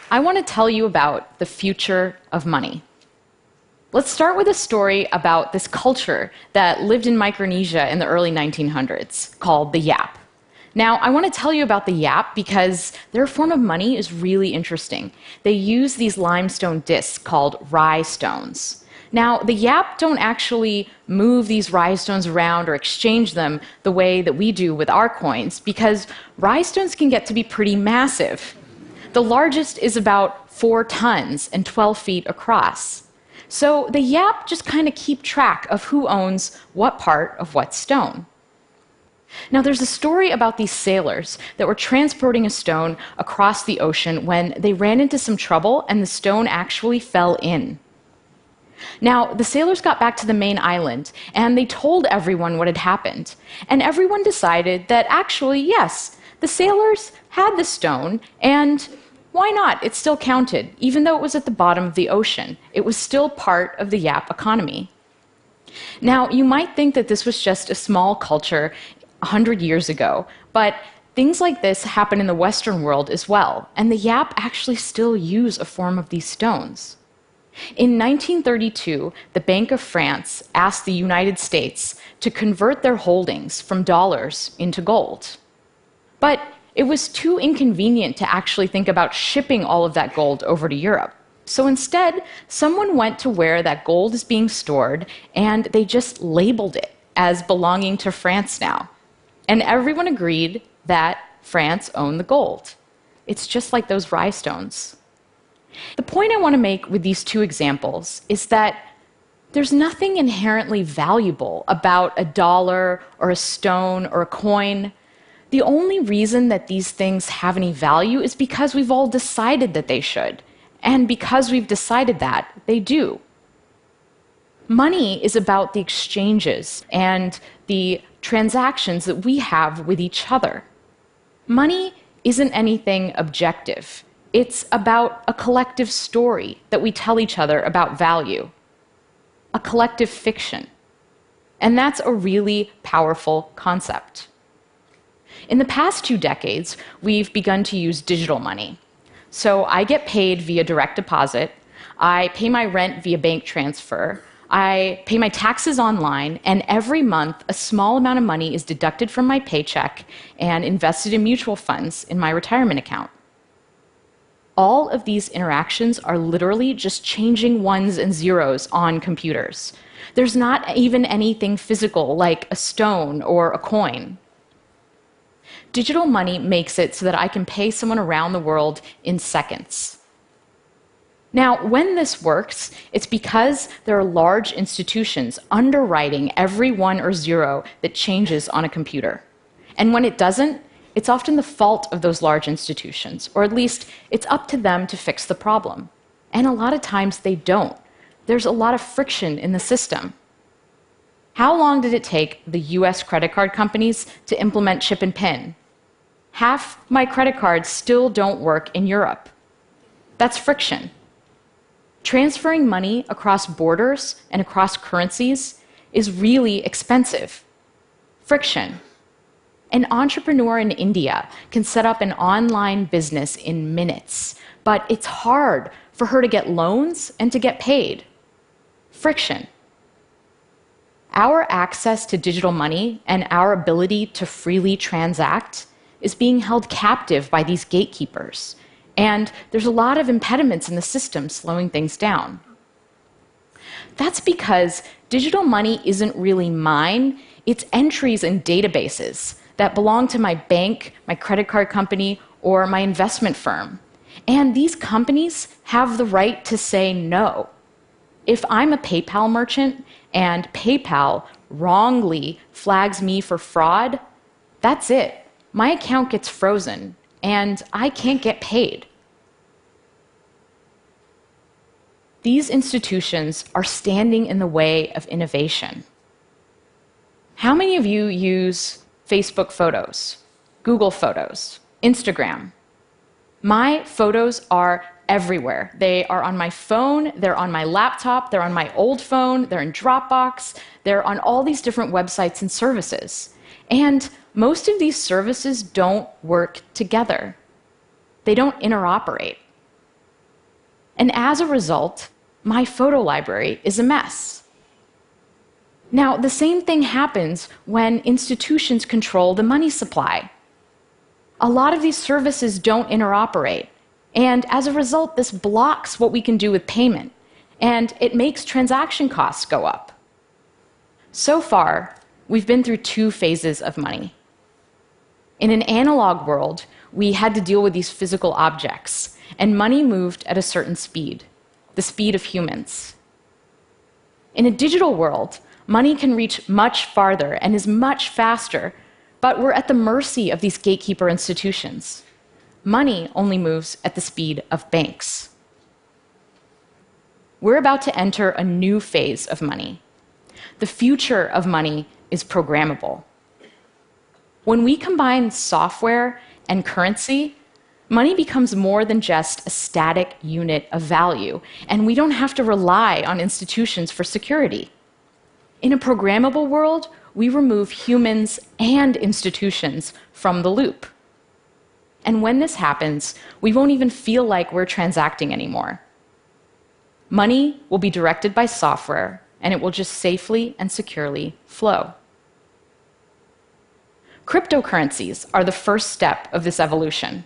I want to tell you about the future of money. Let's start with a story about this culture that lived in Micronesia in the early 1900s called the Yap. Now, I want to tell you about the Yap because their form of money is really interesting. They use these limestone discs called rye stones. Now, the Yap don't actually move these rye stones around or exchange them the way that we do with our coins because rye stones can get to be pretty massive. The largest is about 4 tons and 12 feet across. So the Yap just kind of keep track of who owns what part of what stone. Now, there's a story about these sailors that were transporting a stone across the ocean when they ran into some trouble and the stone actually fell in. Now, the sailors got back to the main island and they told everyone what had happened. And everyone decided that actually, yes, the sailors had the stone and why not? It still counted, even though it was at the bottom of the ocean. It was still part of the Yap economy. Now, you might think that this was just a small culture 100 years ago, but things like this happen in the Western world as well, and the Yap actually still use a form of these stones. In 1932, the Bank of France asked the United States to convert their holdings from dollars into gold. But it was too inconvenient to actually think about shipping all of that gold over to Europe. So instead, someone went to where that gold is being stored, and they just labeled it as belonging to France now. And everyone agreed that France owned the gold. It's just like those rye stones. The point I want to make with these two examples is that there's nothing inherently valuable about a dollar or a stone or a coin. The only reason that these things have any value is because we've all decided that they should. And because we've decided that, they do. Money is about the exchanges and the transactions that we have with each other. Money isn't anything objective. It's about a collective story that we tell each other about value, a collective fiction. And that's a really powerful concept. In the past 2 decades, we've begun to use digital money. So I get paid via direct deposit, I pay my rent via bank transfer, I pay my taxes online, and every month a small amount of money is deducted from my paycheck and invested in mutual funds in my retirement account. All of these interactions are literally just changing ones and zeros on computers. There's not even anything physical like a stone or a coin. Digital money makes it so that I can pay someone around the world in seconds. Now, when this works, it's because there are large institutions underwriting every 1 or 0 that changes on a computer. And when it doesn't, it's often the fault of those large institutions, or at least it's up to them to fix the problem. And a lot of times they don't. There's a lot of friction in the system. How long did it take the US credit card companies to implement chip and PIN? Half my credit cards still don't work in Europe. That's friction. Transferring money across borders and across currencies is really expensive. Friction. An entrepreneur in India can set up an online business in minutes, but it's hard for her to get loans and to get paid. Friction. Our access to digital money and our ability to freely transact is being held captive by these gatekeepers. And there's a lot of impediments in the system slowing things down. That's because digital money isn't really mine, it's entries in databases that belong to my bank, my credit card company, or my investment firm. And these companies have the right to say no. If I'm a PayPal merchant and PayPal wrongly flags me for fraud, that's it. My account gets frozen and I can't get paid. These institutions are standing in the way of innovation. How many of you use Facebook Photos, Google Photos, Instagram? My photos are everywhere. They are on my phone, they're on my laptop, they're on my old phone, they're in Dropbox, they're on all these different websites and services. And most of these services don't work together. They don't interoperate. And as a result, my photo library is a mess. Now, the same thing happens when institutions control the money supply. A lot of these services don't interoperate, and as a result, this blocks what we can do with payment, and it makes transaction costs go up. So far, we've been through two phases of money. In an analog world, we had to deal with these physical objects, and money moved at a certain speed, the speed of humans. In a digital world, money can reach much farther and is much faster, but we're at the mercy of these gatekeeper institutions. Money only moves at the speed of banks. We're about to enter a new phase of money. The future of money is programmable. When we combine software and currency, money becomes more than just a static unit of value, and we don't have to rely on institutions for security. In a programmable world, we remove humans and institutions from the loop. And when this happens, we won't even feel like we're transacting anymore. Money will be directed by software, and it will just safely and securely flow. Cryptocurrencies are the first step of this evolution.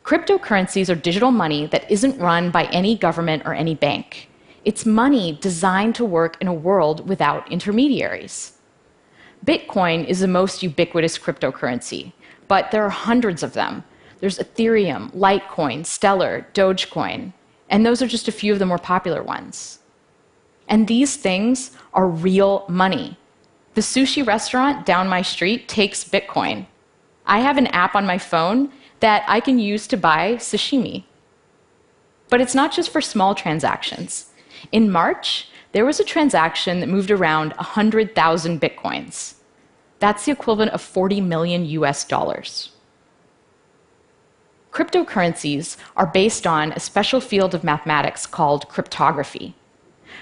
Cryptocurrencies are digital money that isn't run by any government or any bank. It's money designed to work in a world without intermediaries. Bitcoin is the most ubiquitous cryptocurrency, but there are hundreds of them. There's Ethereum, Litecoin, Stellar, Dogecoin, and those are just a few of the more popular ones. And these things are real money. The sushi restaurant down my street takes Bitcoin. I have an app on my phone that I can use to buy sashimi. But it's not just for small transactions. In March, there was a transaction that moved around 100,000 Bitcoins. That's the equivalent of 40 million US dollars. Cryptocurrencies are based on a special field of mathematics called cryptography.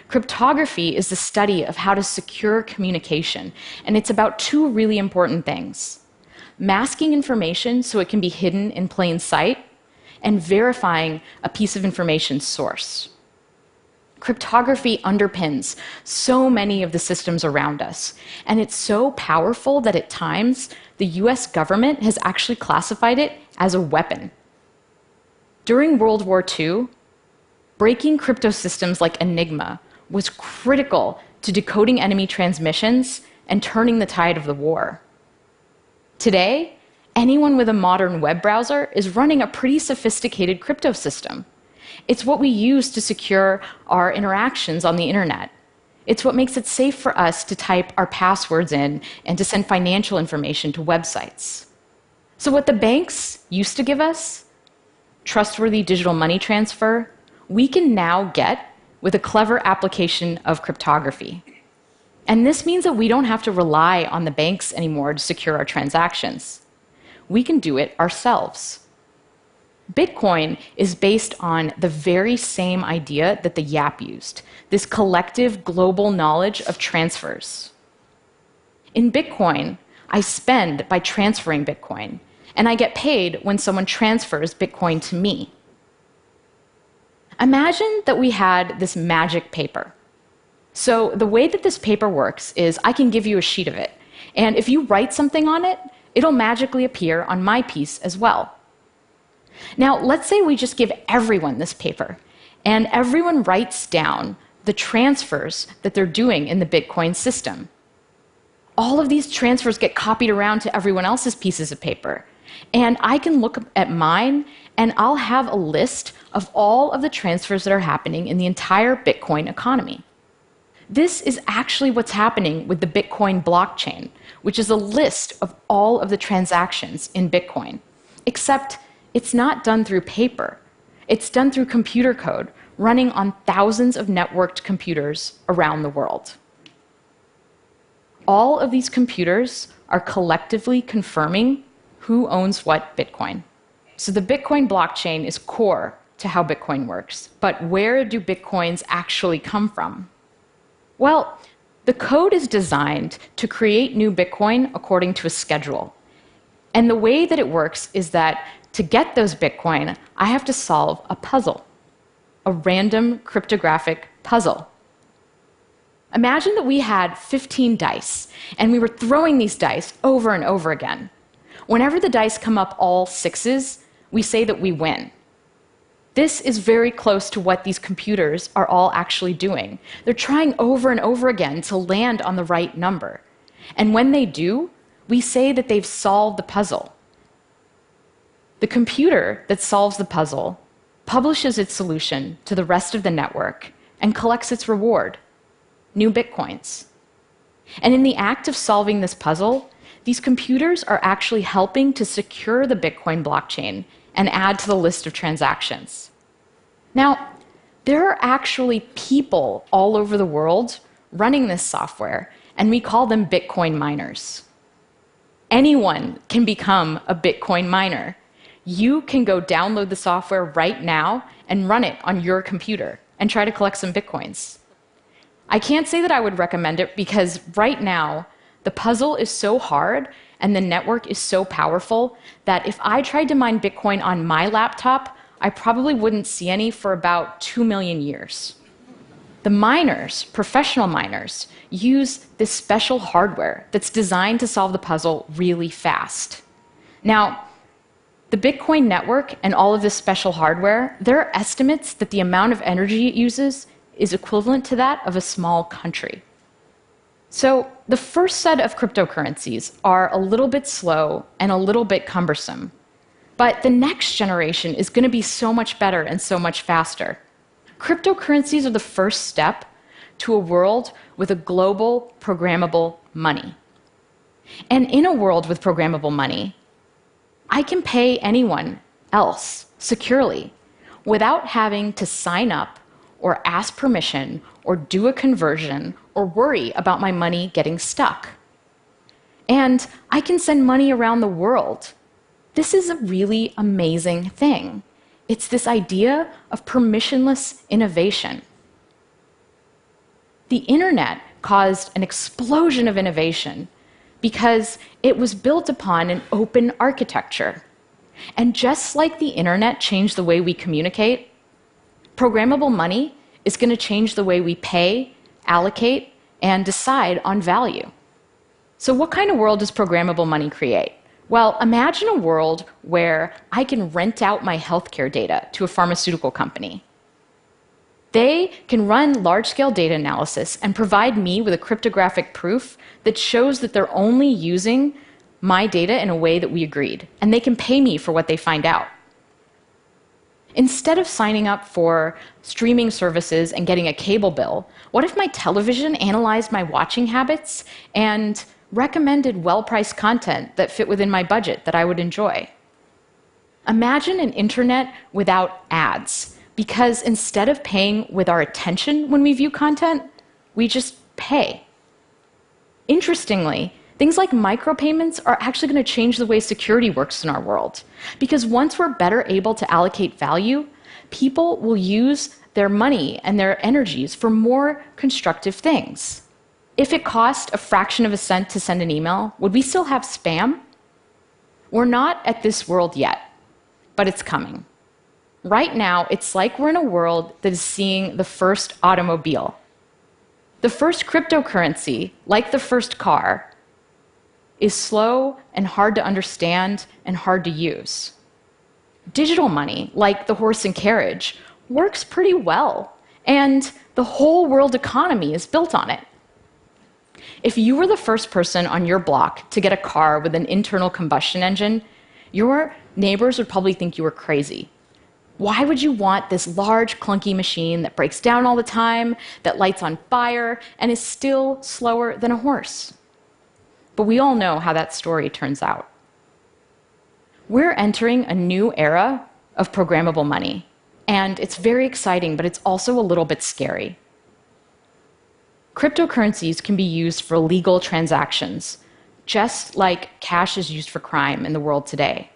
Cryptography is the study of how to secure communication, and it's about two really important things: masking information so it can be hidden in plain sight, and verifying a piece of information's source. Cryptography underpins so many of the systems around us, and it's so powerful that at times the US government has actually classified it as a weapon. During World War II, breaking crypto systems like Enigma was critical to decoding enemy transmissions and turning the tide of the war. Today, anyone with a modern web browser is running a pretty sophisticated crypto system. It's what we use to secure our interactions on the internet. It's what makes it safe for us to type our passwords in and to send financial information to websites. So what the banks used to give us, trustworthy digital money transfer, we can now get with a clever application of cryptography. And this means that we don't have to rely on the banks anymore to secure our transactions. We can do it ourselves. Bitcoin is based on the very same idea that the YAP used, this collective global knowledge of transfers. In Bitcoin, I spend by transferring Bitcoin, and I get paid when someone transfers Bitcoin to me. Imagine that we had this magic paper. So the way that this paper works is I can give you a sheet of it, and if you write something on it, it'll magically appear on my piece as well. Now, let's say we just give everyone this paper, and everyone writes down the transfers that they're doing in the Bitcoin system. All of these transfers get copied around to everyone else's pieces of paper, and I can look at mine, and I'll have a list of all of the transfers that are happening in the entire Bitcoin economy. This is actually what's happening with the Bitcoin blockchain, which is a list of all of the transactions in Bitcoin, except it's not done through paper. It's done through computer code running on thousands of networked computers around the world. All of these computers are collectively confirming who owns what Bitcoin. So the Bitcoin blockchain is core to how Bitcoin works. But where do Bitcoins actually come from? Well, the code is designed to create new Bitcoin according to a schedule. And the way that it works is that to get those Bitcoin, I have to solve a puzzle. a random cryptographic puzzle. Imagine that we had 15 dice, and we were throwing these dice over and over again. Whenever the dice come up all sixes, we say that we win. This is very close to what these computers are all actually doing. They're trying over and over again to land on the right number. And when they do, we say that they've solved the puzzle. The computer that solves the puzzle publishes its solution to the rest of the network and collects its reward, new bitcoins. And in the act of solving this puzzle, these computers are actually helping to secure the Bitcoin blockchain and add to the list of transactions. Now, there are actually people all over the world running this software, and we call them Bitcoin miners. Anyone can become a Bitcoin miner. You can go download the software right now and run it on your computer and try to collect some Bitcoins. I can't say that I would recommend it because right now, the puzzle is so hard and the network is so powerful that if I tried to mine Bitcoin on my laptop, I probably wouldn't see any for about 2 million years. The miners, professional miners, use this special hardware that's designed to solve the puzzle really fast. Now, the Bitcoin network and all of this special hardware, there are estimates that the amount of energy it uses is equivalent to that of a small country. So the first set of cryptocurrencies are a little bit slow and a little bit cumbersome. But the next generation is going to be so much better and so much faster. Cryptocurrencies are the first step to a world with a global programmable money. And in a world with programmable money, I can pay anyone else securely without having to sign up or ask permission or do a conversion or worry about my money getting stuck. And I can send money around the world. This is a really amazing thing. It's this idea of permissionless innovation. The internet caused an explosion of innovation because it was built upon an open architecture. And just like the internet changed the way we communicate, programmable money is going to change the way we pay, allocate, and decide on value. So what kind of world does programmable money create? Well, imagine a world where I can rent out my healthcare data to a pharmaceutical company. They can run large-scale data analysis and provide me with a cryptographic proof that shows that they're only using my data in a way that we agreed, and they can pay me for what they find out. Instead of signing up for streaming services and getting a cable bill, what if my television analyzed my watching habits and recommended well-priced content that fit within my budget that I would enjoy? Imagine an internet without ads, because instead of paying with our attention when we view content, we just pay. Interestingly, things like micropayments are actually going to change the way security works in our world. Because once we're better able to allocate value, people will use their money and their energies for more constructive things. If it cost a fraction of a cent to send an email, would we still have spam? We're not at this world yet, but it's coming. Right now, it's like we're in a world that is seeing the first automobile. The first cryptocurrency, like the first car, is slow and hard to understand and hard to use. Digital money, like the horse and carriage, works pretty well, and the whole world economy is built on it. If you were the first person on your block to get a car with an internal combustion engine, your neighbors would probably think you were crazy. Why would you want this large, clunky machine that breaks down all the time, that lights on fire, and is still slower than a horse? But we all know how that story turns out. We're entering a new era of programmable money, and it's very exciting, but it's also a little bit scary. Cryptocurrencies can be used for legal transactions, just like cash is used for crime in the world today.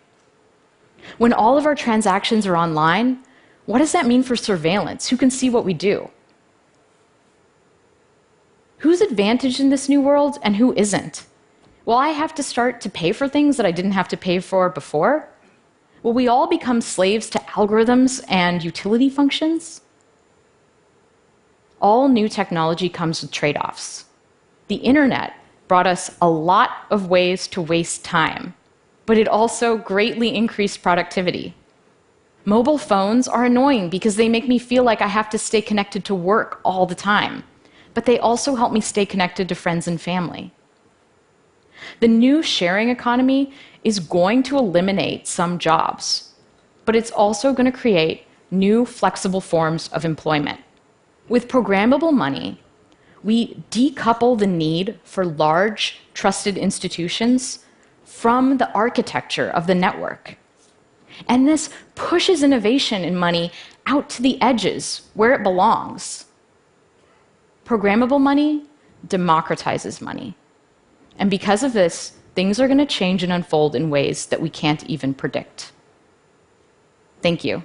When all of our transactions are online, what does that mean for surveillance? Who can see what we do? Who's advantaged in this new world and who isn't? Will I have to start to pay for things that I didn't have to pay for before? Will we all become slaves to algorithms and utility functions? all new technology comes with trade-offs. The internet brought us a lot of ways to waste time, but it also greatly increased productivity. Mobile phones are annoying because they make me feel like I have to stay connected to work all the time, but they also help me stay connected to friends and family. The new sharing economy is going to eliminate some jobs, but it's also going to create new flexible forms of employment. With programmable money, we decouple the need for large, trusted institutions from the architecture of the network. And this pushes innovation in money out to the edges where it belongs. Programmable money democratizes money. And because of this, things are going to change and unfold in ways that we can't even predict. Thank you.